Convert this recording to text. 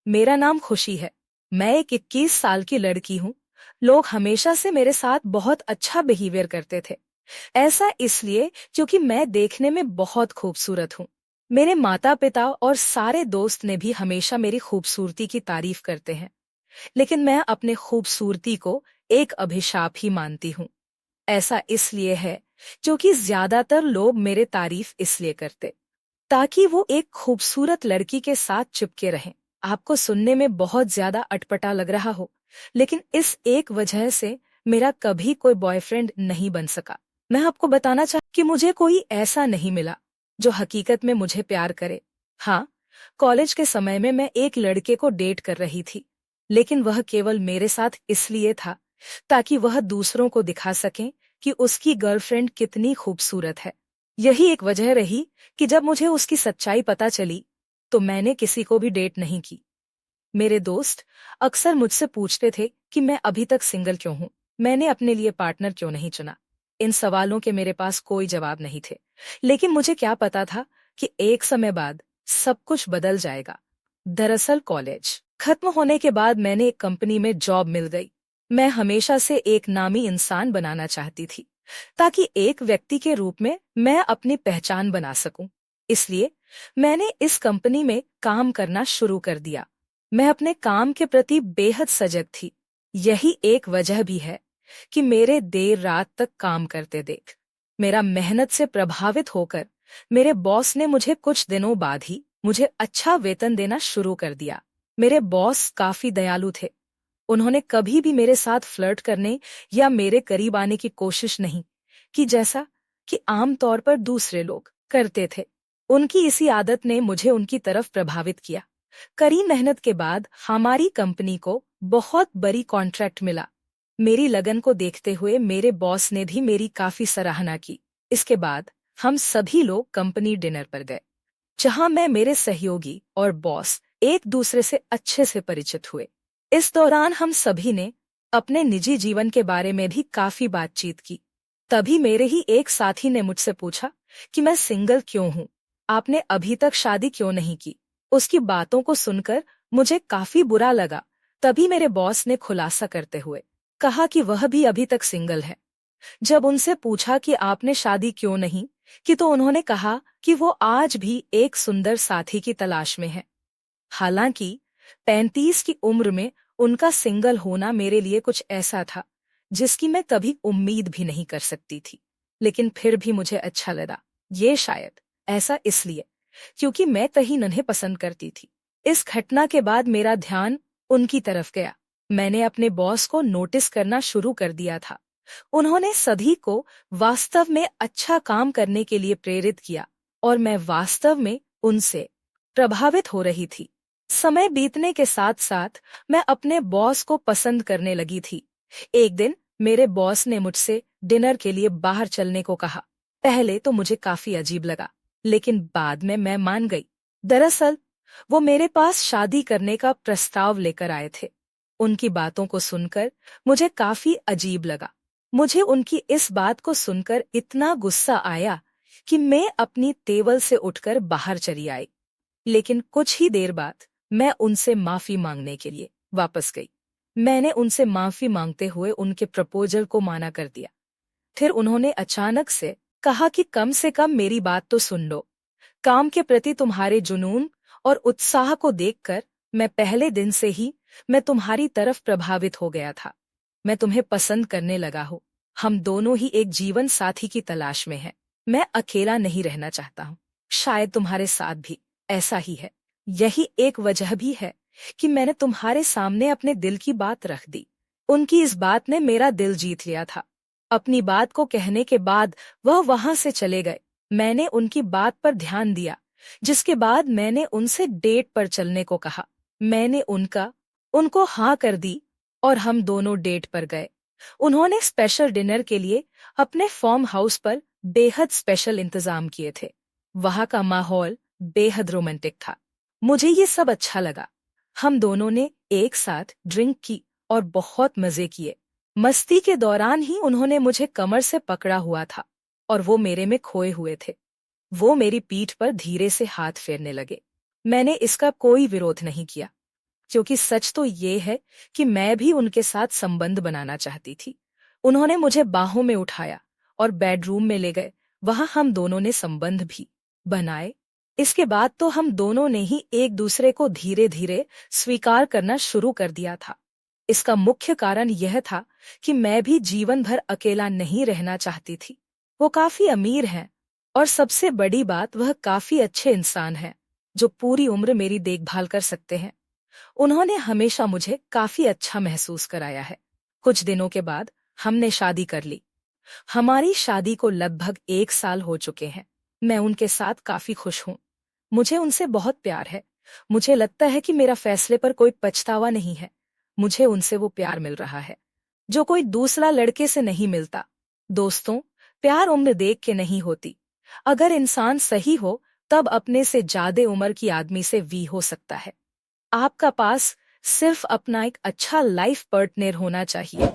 मेरा नाम खुशी है। मैं एक 21 साल की लड़की हूँ। लोग हमेशा से मेरे साथ बहुत अच्छा बिहेवियर करते थे। ऐसा इसलिए क्योंकि मैं देखने में बहुत खूबसूरत हूँ। मेरे माता पिता और सारे दोस्त ने भी हमेशा मेरी खूबसूरती की तारीफ करते हैं। लेकिन मैं अपने खूबसूरती को एक अभिशाप ही मानती हूँ। ऐसा इसलिए है क्योंकि ज्यादातर लोग मेरे तारीफ इसलिए करते ताकि वो एक खूबसूरत लड़की के साथ चिपके रहें। आपको सुनने में बहुत ज्यादा अटपटा लग रहा हो, लेकिन इस एक वजह से मेरा कभी कोई बॉयफ्रेंड नहीं बन सका। मैं आपको बताना चाहती कि मुझे कोई ऐसा नहीं मिला जो हकीकत में मुझे प्यार करे। हाँ, कॉलेज के समय में मैं एक लड़के को डेट कर रही थी, लेकिन वह केवल मेरे साथ इसलिए था ताकि वह दूसरों को दिखा सके कि उसकी गर्लफ्रेंड कितनी खूबसूरत है। यही एक वजह रही कि जब मुझे उसकी सच्चाई पता चली तो मैंने किसी को भी डेट नहीं की। मेरे दोस्त अक्सर मुझसे पूछते थे कि मैं अभी तक सिंगल क्यों हूँ, मैंने अपने लिए पार्टनर क्यों नहीं चुना। इन सवालों के मेरे पास कोई जवाब नहीं थे, लेकिन मुझे क्या पता था कि एक समय बाद सब कुछ बदल जाएगा। दरअसल कॉलेज खत्म होने के बाद मैंने एक कंपनी में जॉब मिल गई। मैं हमेशा से एक नामी इंसान बनाना चाहती थी ताकि एक व्यक्ति के रूप में मैं अपनी पहचान बना सकूं। इसलिए मैंने इस कंपनी में काम करना शुरू कर दिया। मैं अपने काम के प्रति बेहद सजग थी। यही एक वजह भी है कि मेरे देर रात तक काम करते देख मेरा मेहनत से प्रभावित होकर मेरे बॉस ने मुझे कुछ दिनों बाद ही मुझे अच्छा वेतन देना शुरू कर दिया। मेरे बॉस काफी दयालु थे। उन्होंने कभी भी मेरे साथ फ्लर्ट करने या मेरे करीब आने की कोशिश नहीं की, जैसा कि आमतौर पर दूसरे लोग करते थे। उनकी इसी आदत ने मुझे उनकी तरफ प्रभावित किया। कड़ी मेहनत के बाद हमारी कंपनी को बहुत बड़ी कॉन्ट्रैक्ट मिला। मेरी लगन को देखते हुए मेरे बॉस ने भी मेरी काफी सराहना की। इसके बाद हम सभी लोग कंपनी डिनर पर गए, जहां मैं मेरे सहयोगी और बॉस एक दूसरे से अच्छे से परिचित हुए। इस दौरान हम सभी ने अपने निजी जीवन के बारे में भी काफी बातचीत की। तभी मेरे ही एक साथी ने मुझसे पूछा कि मैं सिंगल क्यों हूँ, आपने अभी तक शादी क्यों नहीं की। उसकी बातों को सुनकर मुझे काफी बुरा लगा। तभी मेरे बॉस ने खुलासा करते हुए कहा कि वह भी अभी तक सिंगल है। जब उनसे पूछा कि आपने शादी क्यों नहीं की, तो उन्होंने कहा कि वो आज भी एक सुंदर साथी की तलाश में है। हालांकि 35 की उम्र में उनका सिंगल होना मेरे लिए कुछ ऐसा था जिसकी मैं कभी उम्मीद भी नहीं कर सकती थी, लेकिन फिर भी मुझे अच्छा लगा। ये शायद ऐसा इसलिए क्योंकि मैं कहीं नन्हे पसंद करती थी। इस घटना के बाद मेरा ध्यान उनकी तरफ गया। मैंने अपने बॉस को नोटिस करना शुरू कर दिया था। उन्होंने सभी को वास्तव में अच्छा काम करने के लिए प्रेरित किया और मैं वास्तव में उनसे प्रभावित हो रही थी। समय बीतने के साथ साथ मैं अपने बॉस को पसंद करने लगी थी। एक दिन मेरे बॉस ने मुझसे डिनर के लिए बाहर चलने को कहा। पहले तो मुझे काफी अजीब लगा, लेकिन बाद में मैं मान गई। दरअसल वो मेरे पास शादी करने का प्रस्ताव लेकर आए थे। उनकी बातों को सुनकर मुझे काफी अजीब लगा। मुझे उनकी इस बात को सुनकर इतना गुस्सा आया कि मैं अपनी टेबल से उठकर बाहर चली आई। लेकिन कुछ ही देर बाद मैं उनसे माफी मांगने के लिए वापस गई। मैंने उनसे माफी मांगते हुए उनके प्रपोजल को माना कर दिया। फिर उन्होंने अचानक से कहा कि कम से कम मेरी बात तो सुन लो। काम के प्रति तुम्हारे जुनून और उत्साह को देखकर मैं पहले दिन से ही मैं तुम्हारी तरफ प्रभावित हो गया था। मैं तुम्हें पसंद करने लगा हूँ। हम दोनों ही एक जीवन साथी की तलाश में हैं। मैं अकेला नहीं रहना चाहता हूँ। शायद तुम्हारे साथ भी ऐसा ही है। यही एक वजह भी है कि मैंने तुम्हारे सामने अपने दिल की बात रख दी। उनकी इस बात ने मेरा दिल जीत लिया था। अपनी बात को कहने के बाद वह वहां से चले गए। मैंने उनकी बात पर ध्यान दिया, जिसके बाद मैंने उनसे डेट पर चलने को कहा। मैंने उनको हाँ कर दी और हम दोनों डेट पर गए। उन्होंने स्पेशल डिनर के लिए अपने फार्म हाउस पर बेहद स्पेशल इंतजाम किए थे। वहां का माहौल बेहद रोमांटिक था। मुझे ये सब अच्छा लगा। हम दोनों ने एक साथ ड्रिंक की और बहुत मजे किए। मस्ती के दौरान ही उन्होंने मुझे कमर से पकड़ा हुआ था और वो मेरे में खोए हुए थे। वो मेरी पीठ पर धीरे से हाथ फेरने लगे। मैंने इसका कोई विरोध नहीं किया। क्योंकि सच तो ये है कि मैं भी उनके साथ संबंध बनाना चाहती थी। उन्होंने मुझे बाहों में उठाया और बेडरूम में ले गए। वहां हम दोनों ने संबंध भी बनाए। इसके बाद तो हम दोनों ने ही एक दूसरे को धीरे धीरे स्वीकार करना शुरू कर दिया था। इसका मुख्य कारण यह था कि मैं भी जीवन भर अकेला नहीं रहना चाहती थी। वो काफी अमीर हैं और सबसे बड़ी बात वह काफी अच्छे इंसान हैं जो पूरी उम्र मेरी देखभाल कर सकते हैं। उन्होंने हमेशा मुझे काफी अच्छा महसूस कराया है। कुछ दिनों के बाद हमने शादी कर ली। हमारी शादी को लगभग 1 साल हो चुके हैं। मैं उनके साथ काफी खुश हूँ। मुझे उनसे बहुत प्यार है। मुझे लगता है कि मेरा फैसले पर कोई पछतावा नहीं है। मुझे उनसे वो प्यार मिल रहा है जो कोई दूसरा लड़के से नहीं मिलता। दोस्तों, प्यार उम्र देख के नहीं होती। अगर इंसान सही हो तब अपने से ज्यादा उम्र की आदमी से भी हो सकता है। आपका पास सिर्फ अपना एक अच्छा लाइफ पार्टनर होना चाहिए।